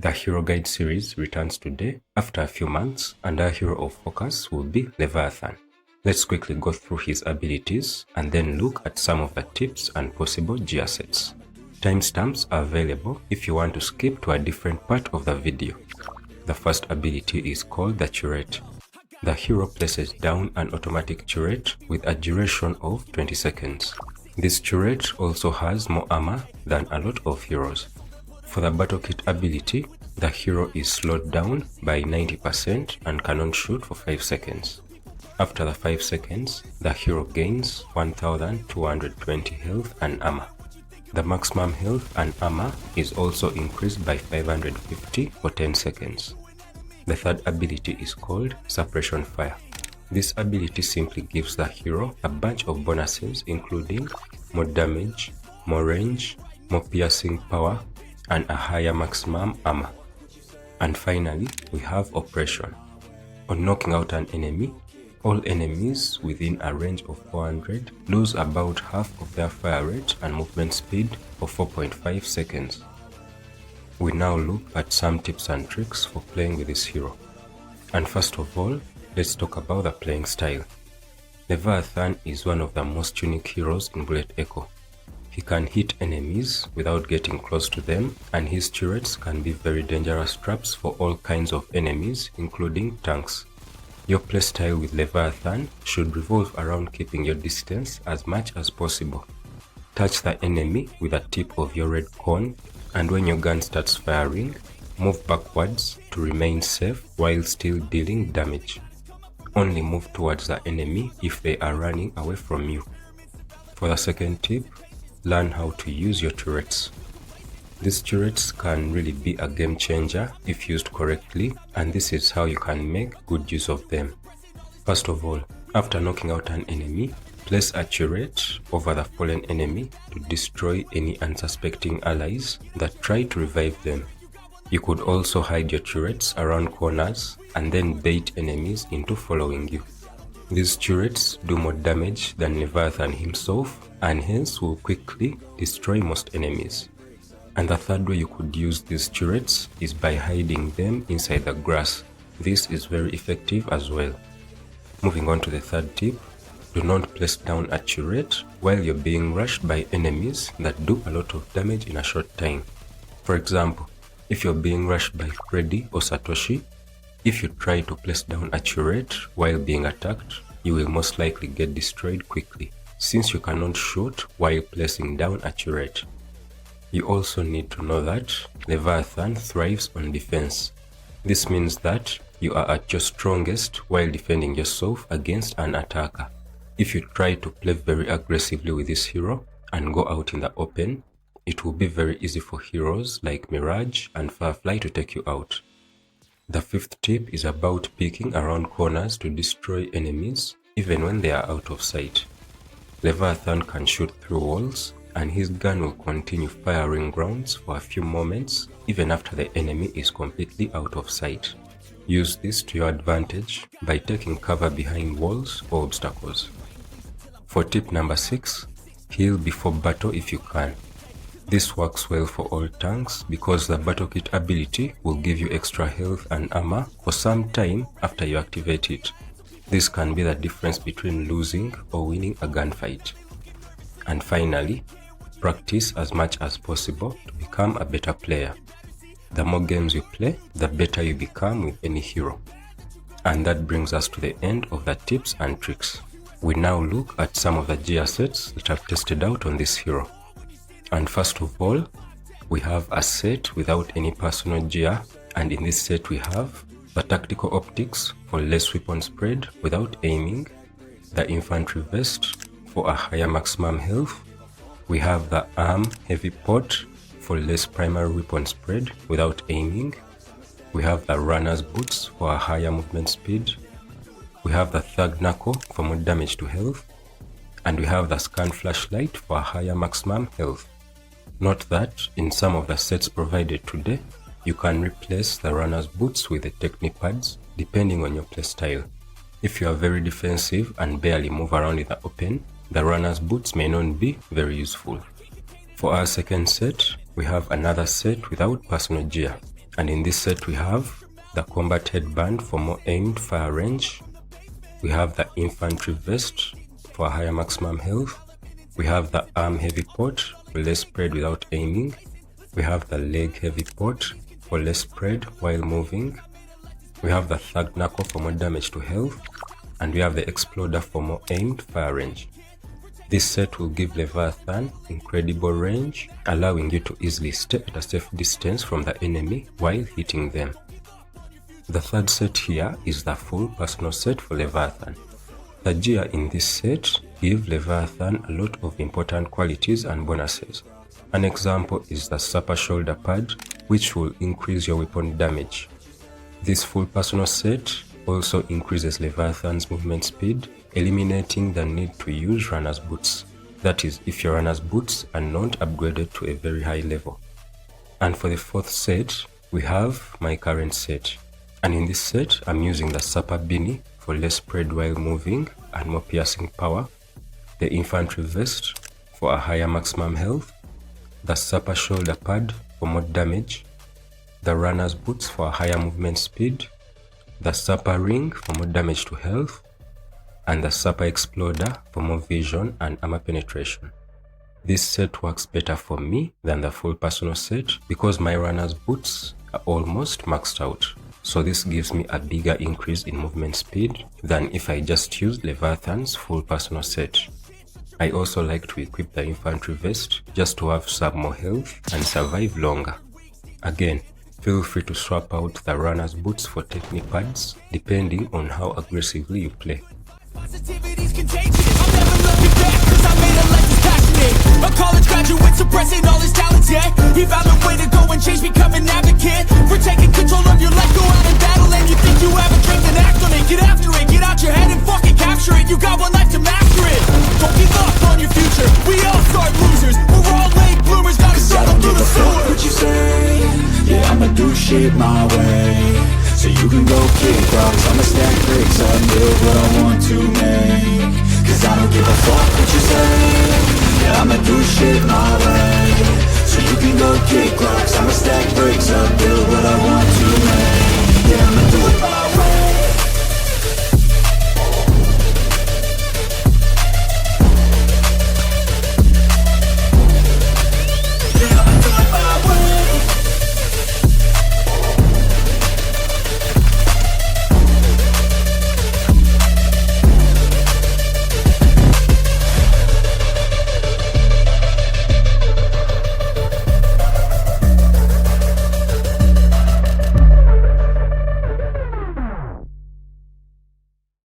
The Hero Guide series returns today after a few months, and our hero of focus will be Leviathan. Let's quickly go through his abilities and then look at some of the tips and possible gearsets. Timestamps are available if you want to skip to a different part of the video. The first ability is called the turret. The hero places down an automatic turret with a duration of 20 seconds. This turret also has more armor than a lot of heroes. For the battle kit ability, the hero is slowed down by 90% and cannot shoot for 5 seconds. After the 5 seconds, the hero gains 1220 health and armor. The maximum health and armor is also increased by 550 for 10 seconds. The third ability is called Suppression Fire. This ability simply gives the hero a bunch of bonuses including more damage, more range, more piercing power, and a higher maximum armor. And finally, we have Oppression. On knocking out an enemy, all enemies within a range of 400 lose about half of their fire rate and movement speed for 4.5 seconds. We now look at some tips and tricks for playing with this hero. And first of all, let's talk about the playing style. Leviathan is one of the most unique heroes in Bullet Echo. He can hit enemies without getting close to them, and his turrets can be very dangerous traps for all kinds of enemies, including tanks. Your playstyle with Leviathan should revolve around keeping your distance as much as possible. Touch the enemy with the tip of your red cone, and when your gun starts firing, move backwards to remain safe while still dealing damage. Only move towards the enemy if they are running away from you. For the second tip, learn how to use your turrets. These turrets can really be a game changer if used correctly, and this is how you can make good use of them. First of all, after knocking out an enemy, place a turret over the fallen enemy to destroy any unsuspecting allies that try to revive them. You could also hide your turrets around corners and then bait enemies into following you. These turrets do more damage than Leviathan himself, and hence will quickly destroy most enemies. And the third way you could use these turrets is by hiding them inside the grass. This is very effective as well. Moving on to the third tip, do not place down a turret while you're being rushed by enemies that do a lot of damage in a short time. For example, if you're being rushed by Freddy or Satoshi, if you try to place down a turret while being attacked, you will most likely get destroyed quickly, since you cannot shoot while placing down a turret. You also need to know that Leviathan thrives on defense. This means that you are at your strongest while defending yourself against an attacker. If you try to play very aggressively with this hero and go out in the open, it will be very easy for heroes like Mirage and Firefly to take you out. The fifth tip is about peeking around corners to destroy enemies even when they are out of sight. Leviathan can shoot through walls, and his gun will continue firing rounds for a few moments even after the enemy is completely out of sight. Use this to your advantage by taking cover behind walls or obstacles. For tip number 6, heal before battle if you can. This works well for all tanks because the battle kit ability will give you extra health and armor for some time after you activate it. This can be the difference between losing or winning a gunfight. And finally, practice as much as possible to become a better player. The more games you play, the better you become with any hero. And that brings us to the end of the tips and tricks. We now look at some of the gearsets that I've tested out on this hero. And first of all, we have a set without any personal gear, and in this set we have the tactical optics for less weapon spread without aiming, the infantry vest for a higher maximum health, we have the arm heavy pot for less primary weapon spread without aiming, we have the runner's boots for a higher movement speed, we have the thug knuckle for more damage to health, and we have the scan flashlight for a higher maximum health. Note that in some of the sets provided today, you can replace the runner's boots with the technique pads depending on your playstyle. If you are very defensive and barely move around in the open, the runner's boots may not be very useful. For our second set, we have another set without personal gear. And in this set we have the combat headband for more aimed fire range. We have the infantry vest for a higher maximum health. We have the arm heavy pot for less spread without aiming. We have the leg heavy pot for less spread while moving. We have the third knuckle for more damage to health. And we have the exploder for more aimed fire range. This set will give Leviathan incredible range, allowing you to easily stay at a safe distance from the enemy while hitting them. The third set here is the full personal set for Leviathan. The gear in this set give Leviathan a lot of important qualities and bonuses. An example is the super shoulder pad, which will increase your weapon damage. This full personal set also increases Leviathan's movement speed, eliminating the need to use runner's boots. That is, if your runner's boots are not upgraded to a very high level. And for the fourth set, we have my current set. And in this set, I'm using the super beanie for less spread while moving and more piercing power, the infantry vest for a higher maximum health, the super shoulder pad for more damage, the runner's boots for a higher movement speed, the super ring for more damage to health, and the super exploder for more vision and armor penetration. This set works better for me than the full personal set because my runner's boots are almost maxed out. So this gives me a bigger increase in movement speed than if I just used Leviathan's full personal set. I also like to equip the infantry vest just to have some more health and survive longer. Again, feel free to swap out the runner's boots for technique pads depending on how aggressively you play. Positivity's contagious. I'm never looking back cause I made a life that's passionate. A college graduate suppressing all his talents, yeah. He found a way to go and change, become an advocate for taking control of your life, go out and battle. And you think you have a dream, then act on it. Get after it, get out your head and fucking capture it. You got one life to master it. Don't give up on your future. We all start losers. We're all late bloomers, gotta struggle through the sewer. What you say? Yeah, I'ma do shit my way. So you can go kick rocks, I'ma stack bricks up, build what I want to make. Cause I don't give a fuck what you say. Yeah, I'ma do shit my way. So you can go kick rocks,